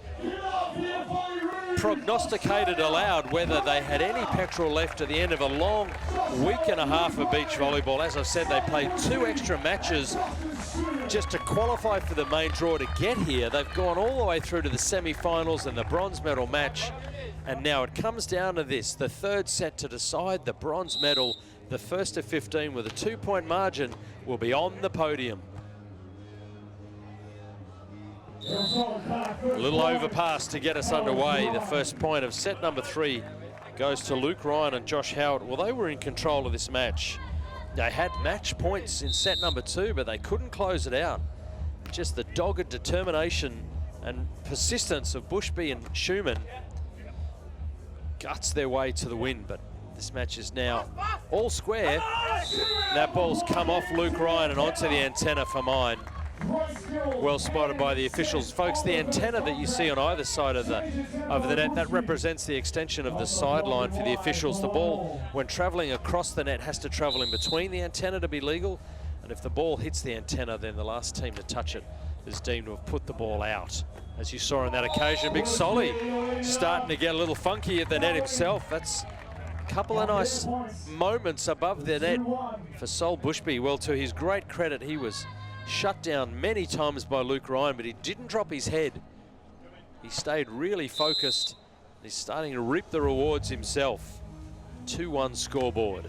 prognosticated aloud whether they had any petrol left at the end of a long week and a half of beach volleyball. As I've said, they played 2 extra matches just to qualify for the main draw to get here. They've gone all the way through to the semi-finals and the bronze medal match. And now it comes down to this, the 3rd set to decide the bronze medal. The first of 15 with a 2-point margin will be on the podium. A little overpass to get us underway. The first point of set number 3 goes to Luke Ryan and Josh Howat. Well, they were in control of this match. They had match points in set number 2, but they couldn't close it out. Just the dogged determination and persistence of Bushby and Schumann guts their way to the win, but this match is now all square. That ball's come off Luke Ryan and onto the antenna for mine. Well spotted by the officials. Folks, the antenna that you see on either side of the net, that represents the extension of the sideline for the officials. The ball, when travelling across the net, has to travel in between the antenna to be legal. And if the ball hits the antenna, then the last team to touch it is deemed to have put the ball out. As you saw on that occasion, Big Solly starting to get a little funky at the net himself. That's a couple of nice moments above the net for Sol Bushby. Well, to his great credit, he was shut down many times by Luke Ryan, but he didn't drop his head. He stayed really focused. He's starting to reap the rewards himself. 2-1 scoreboard.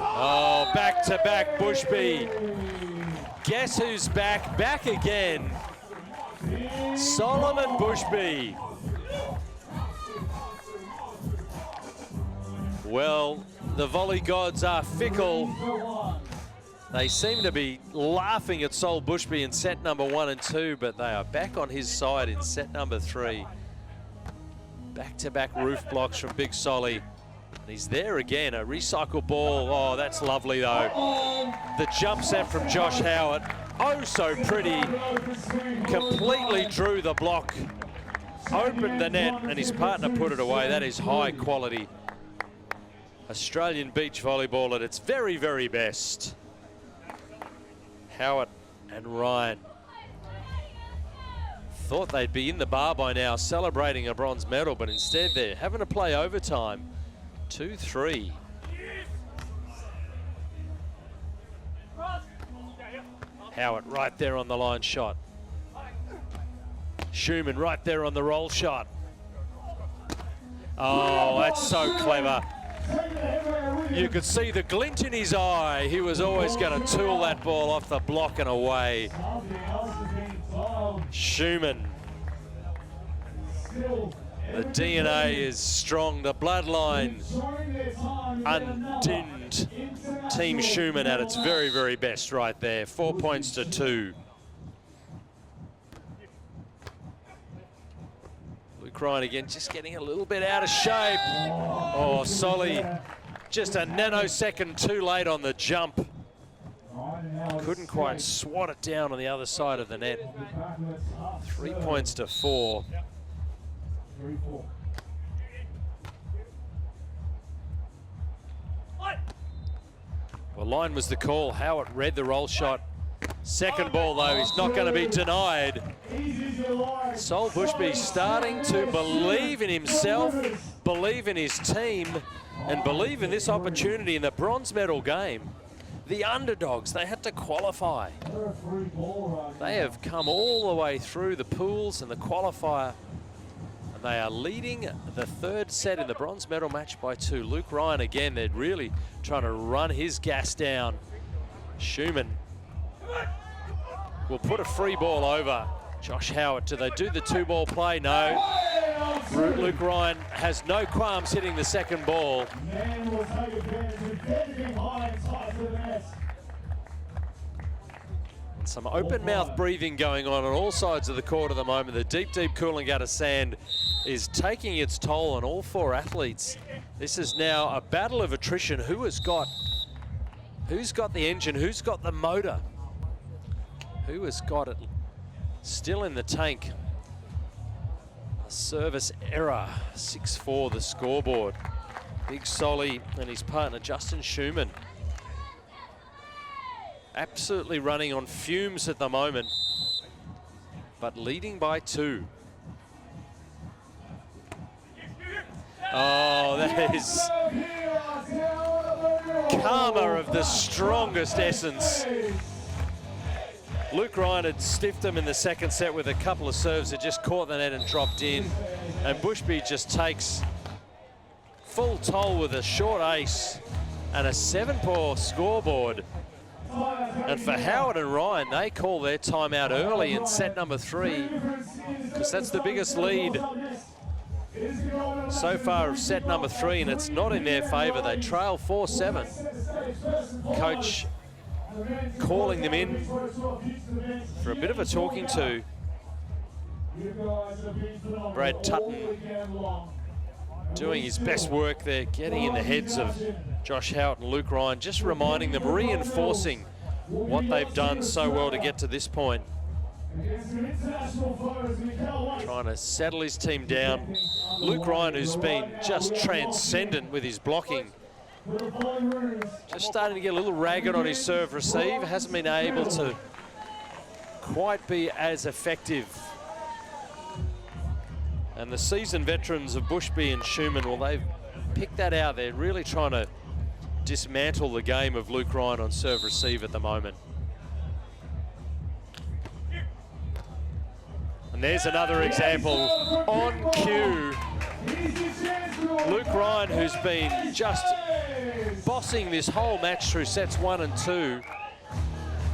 Oh, back-to-back Bushby. Guess who's back? Back again. Solomon Bushby. Well, the volley gods are fickle. They seem to be laughing at Sol Bushby in set number 1 and 2, but they are back on his side in set number 3. Back-to-back roof blocks from Big Solly. And he's there again, a recycled ball. Oh, that's lovely though. The jump set from Josh Howat, oh so pretty. Completely drew the block, opened the net, and his partner put it away. That is high quality Australian beach volleyball at its very, very best. Howat and Ryan thought they'd be in the bar by now, celebrating a bronze medal, but instead they're having to play overtime. 2-3. Howat right there on the line shot. Schumann right there on the roll shot. Oh, that's so clever. You could see the glint in his eye. He was always going to tool that ball off the block and away. Schumann. The DNA is strong. The bloodline undimmed. Team Schumann at its very, very best right there. 4 points to 2. Luke Ryan again just getting a little bit out of shape. Oh, Solly just a nanosecond too late on the jump. Couldn't quite swat it down on the other side of the net. 3 points to 4. Well, line was the call. Howat read the roll shot. Second ball, though, he's not going to be denied. Sol Bushby starting to believe in himself, believe in his team, and believe in this opportunity in the bronze medal game. The underdogs, they had to qualify. They have come all the way through the pools and the qualifier. And they are leading the 3rd set in the bronze medal match by 2. Luke Ryan again, they're really trying to run his gas down. Schumann will put a free ball over. Josh Howat, do they do the 2-ball play? No. Luke Ryan has no qualms hitting the second ball. And some open mouth breathing going on all sides of the court at the moment. The deep, deep Coolangatta sand is taking its toll on all four athletes. This is now a battle of attrition. Who's got the engine? Who's got the motor? Who has got it still in the tank? A service error, 6-4 the scoreboard. Big Solly and his partner Justin Schumann absolutely running on fumes at the moment, but leading by 2. Oh, that is karma of the strongest essence. Luke Ryan had stiffed him in the second set with a couple of serves that just caught the net and dropped in. And Bushby just takes full toll with a short ace and a 7-4 scoreboard. And for Howat and Ryan, they call their timeout early in set number 3, because that's the biggest lead so far of set number 3, and it's not in their favour. They trail 4-7. Coach calling them in for a bit of a talking to. Brad Tutton doing his best work there, getting in the heads of Josh Howat and Luke Ryan, just reminding them, reinforcing what they've done so well to get to this point. Trying to settle his team down. Luke Ryan, who's been just transcendent with his blocking, just starting to get a little ragged on his serve receive, hasn't been able to quite be as effective. And the seasoned veterans of Bushby and Schumann, well, they've picked that out. They're really trying to dismantle the game of Luke Ryan on serve receive at the moment. And there's another example on cue. Luke Ryan, who's been just bossing this whole match through sets 1 and 2,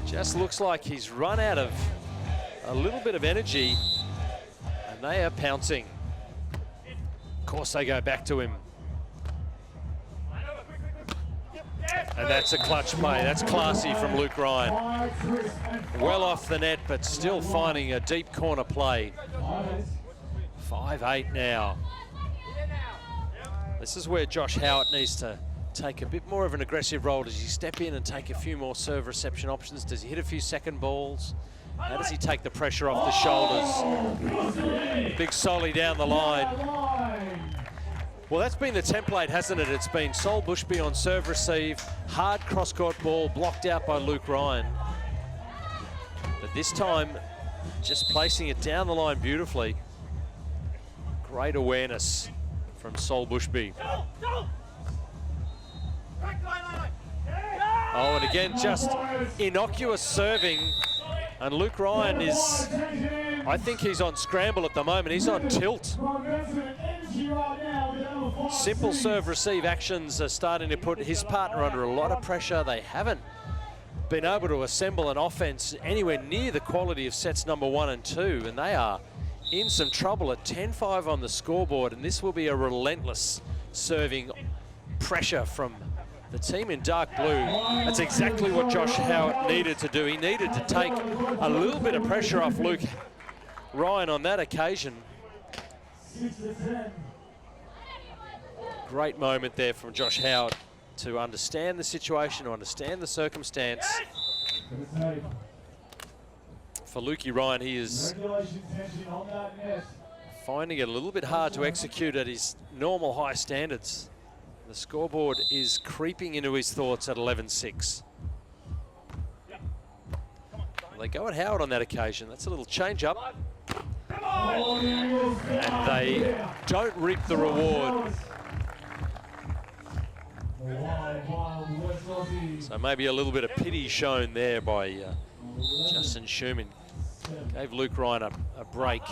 just looks like he's run out of a little bit of energy, and they are pouncing. Of course, they go back to him. And that's a clutch play. That's classy from Luke Ryan. Well off the net, but still finding a deep corner play. 5-8 now. This is where Josh Howat needs to take a bit more of an aggressive role. Does he step in and take a few more serve reception options? Does he hit a few second balls? How does he take the pressure off the shoulders? Big Solly down the line. Well, that's been the template, hasn't it? It's been Sol Bushby on serve receive, hard cross-court ball blocked out by Luke Ryan. But this time, just placing it down the line beautifully. Great awareness from Sol Bushby. Oh, and again, just innocuous serving. And Luke Ryan is, I think he's on scramble at the moment. He's on tilt. Simple serve receive actions are starting to put his partner under a lot of pressure. They haven't been able to assemble an offense anywhere near the quality of sets number 1 and 2, and they are in some trouble at 10-5 on the scoreboard, and this will be a relentless serving pressure from the team in dark blue. That's exactly what Josh Howat needed to do. He needed to take a little bit of pressure off Luke Ryan on that occasion. Great moment there from Josh Howat to understand the situation, to understand the circumstance. For Lukey Ryan, he is finding it a little bit hard to execute at his normal high standards. The scoreboard is creeping into his thoughts at 11-6. Well, they go at Howat on that occasion. That's a little change up. And they don't reap the reward. So maybe a little bit of pity shown there by Justin Schumann. Gave Luke Ryan a break.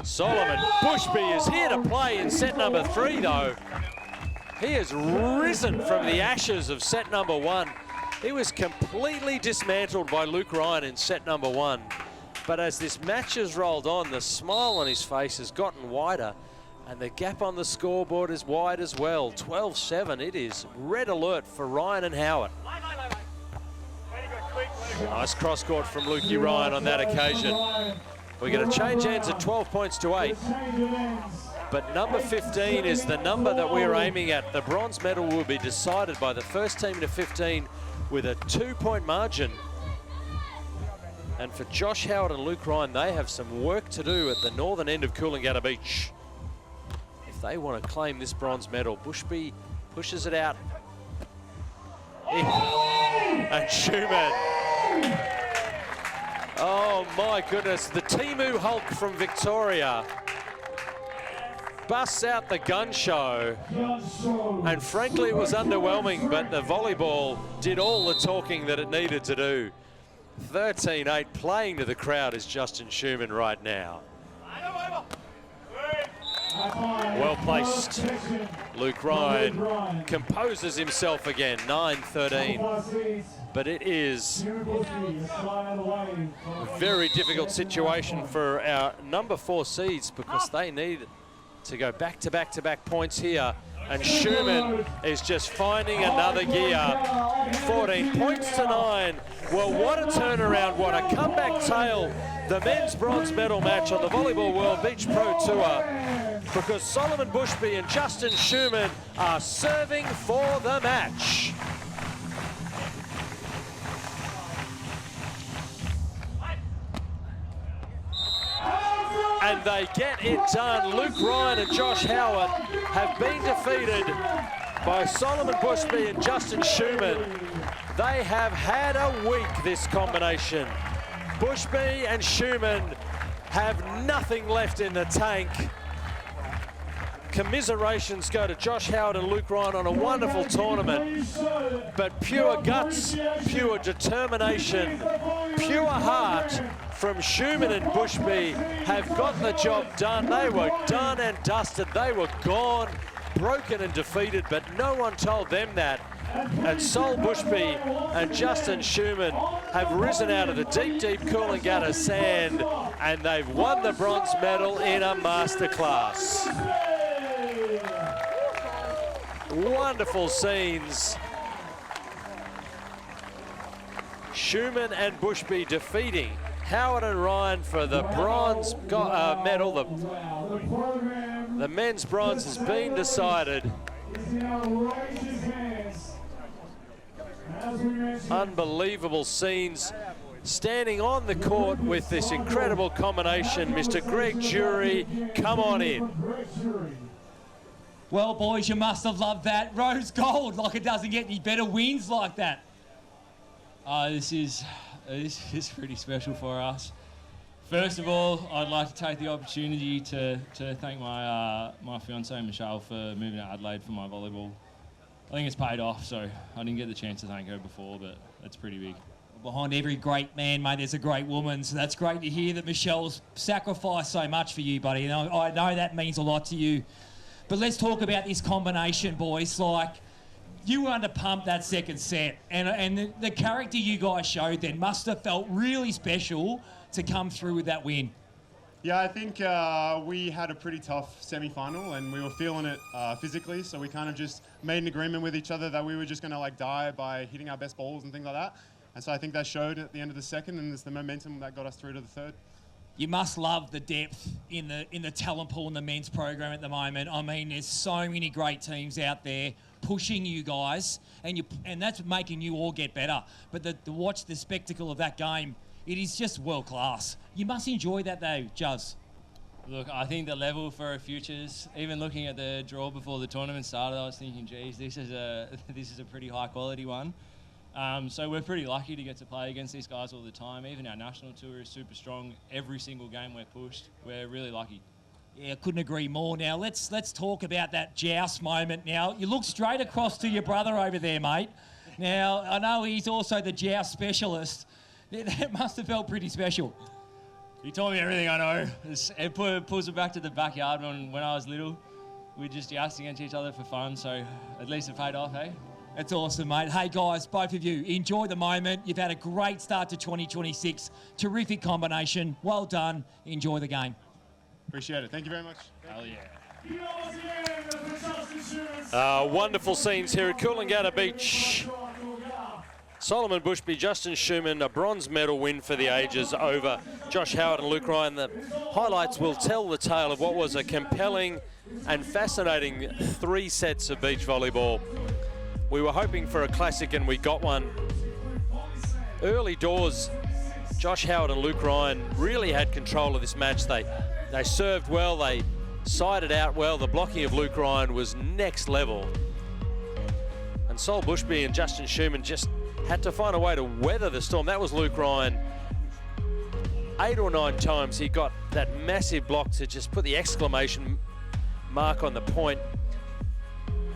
Solomon Bushby is here to play in set number 3, though. He has risen from the ashes of set number 1. He was completely dismantled by Luke Ryan in set number 1. But as this match has rolled on, the smile on his face has gotten wider, and the gap on the scoreboard is wide as well. 12-7, it is red alert for Ryan and Howat. Nice cross court from Lukey Ryan on that occasion. We're going to change hands at 12 points to 8. But number 15 is the number that we're aiming at. The bronze medal will be decided by the first team to 15 with a 2-point margin. And for Josh Howat and Luke Ryan, they have some work to do at the northern end of Coolangatta Beach if they want to claim this bronze medal. Bushby pushes it out. And Schumann. Oh my goodness, the Timu Hulk from Victoria busts out the gun show. And frankly, it was underwhelming, but the volleyball did all the talking that it needed to do. 13-8, playing to the crowd is Justin Schumann right now. Well placed. Luke Ryan composes himself again, 9-13. But it is a very difficult situation for our number 4 seeds because they need to go back-to-back points here. And Schumann is just finding another gear. 14 points to 9. Well, what a turnaround, what a comeback tale. The men's bronze medal match on the Volleyball World Beach Pro Tour, because Solomon Bushby and Justin Schumann are serving for the match. And they get it done. Luke Ryan and Josh Howat have been defeated by Solomon Bushby and Justin Schumann. They have had a week, this combination. Bushby and Schumann have nothing left in the tank. Commiserations go to Josh Howat and Luke Ryan on a wonderful tournament. But pure guts, pure determination, pure heart from Schumann and Bushby have got the job done. They were done and dusted. They were gone, broken and defeated, but no one told them that. And Sol Bushby and Justin Schumann have risen out of the deep Coolangatta sand, and they've won the bronze medal in a masterclass. Wonderful scenes. Schumann and Bushby defeating Howat and Ryan for the bronze medal. The men's bronze has been decided. Unbelievable scenes. Standing on the court with this incredible combination, Mr. Greg Jury, come on in. Well, boys, you must have loved that. Rose gold, like it doesn't get any better wins like that. This is pretty special for us. First of all, I'd like to take the opportunity to thank my fiancée Michelle for moving to Adelaide for my volleyball. I think it's paid off, so I didn't get the chance to thank her before, but it's pretty big. Behind every great man, mate, there's a great woman, so that's great to hear that Michelle's sacrificed so much for you, buddy. And I know that means a lot to you. But let's talk about this combination, boys. Like, you were under pump that second set, and the character you guys showed then must have felt really special to come through with that win. Yeah, I think we had a pretty tough semi-final, and we were feeling it physically, so we kind of just made an agreement with each other that we were just going to like die by hitting our best balls and things like that. And so I think that showed at the end of the second, and it's the momentum that got us through to the third. You must love the depth in the talent pool in the men's program at the moment. I mean, there's so many great teams out there pushing you guys, and that's making you all get better. But to watch the spectacle of that game, it is just world class. You must enjoy that though, Juz. Look, I think the level for our futures, even looking at the draw before the tournament started, I was thinking, geez, this is a pretty high quality one. So we're pretty lucky to get to play against these guys all the time. Even our national tour is super strong. Every single game we're pushed. We're really lucky. Yeah, couldn't agree more. Now, let's talk about that joust moment now. You look straight across to your brother over there, mate. Now, I know he's also the joust specialist. That must have felt pretty special. He told me everything I know. It pulls it back to the backyard when I was little. We just joust against each other for fun, so at least it paid off, hey? That's awesome, mate. Hey, guys, both of you, enjoy the moment. You've had a great start to 2026. Terrific combination. Well done. Enjoy the game. Appreciate it. Thank you very much. Hell yeah. Wonderful scenes here at Coolangatta Beach. Solomon Bushby, Justin Schumann, a bronze medal win for the ages over Josh Howat and Luke Ryan. The highlights will tell the tale of what was a compelling and fascinating 3 sets of beach volleyball. We were hoping for a classic and we got one. Early doors, Josh Howat and Luke Ryan really had control of this match. They served well, they sided out well. The blocking of Luke Ryan was next level. And Sol Bushby and Justin Schumann just had to find a way to weather the storm. That was Luke Ryan. 8 or 9 times he got that massive block to just put the exclamation mark on the point.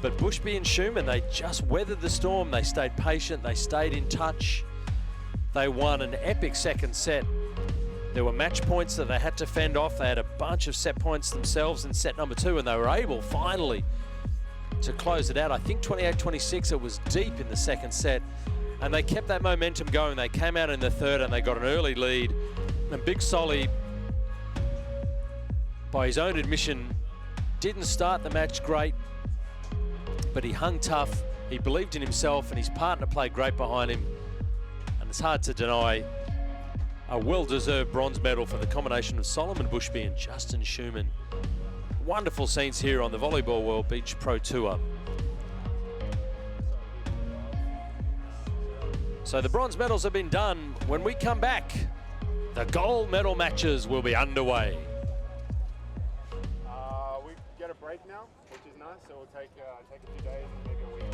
But Bushby and Schumann, they just weathered the storm. They stayed patient, they stayed in touch. They won an epic second set. There were match points that they had to fend off. They had a bunch of set points themselves in set number 2, and they were able finally to close it out. I think 28-26, it was deep in the second set. And they kept that momentum going. They came out in the third and they got an early lead. And Big Solly, by his own admission, didn't start the match great, but he hung tough. He believed in himself and his partner played great behind him. And it's hard to deny a well-deserved bronze medal for the combination of Solomon Bushby and Justin Schumann. Wonderful scenes here on the Volleyball World Beach Pro Tour. So the bronze medals have been done. When we come back, the gold medal matches will be underway. We get a break now, which is nice. So we'll take a few days and maybe a week.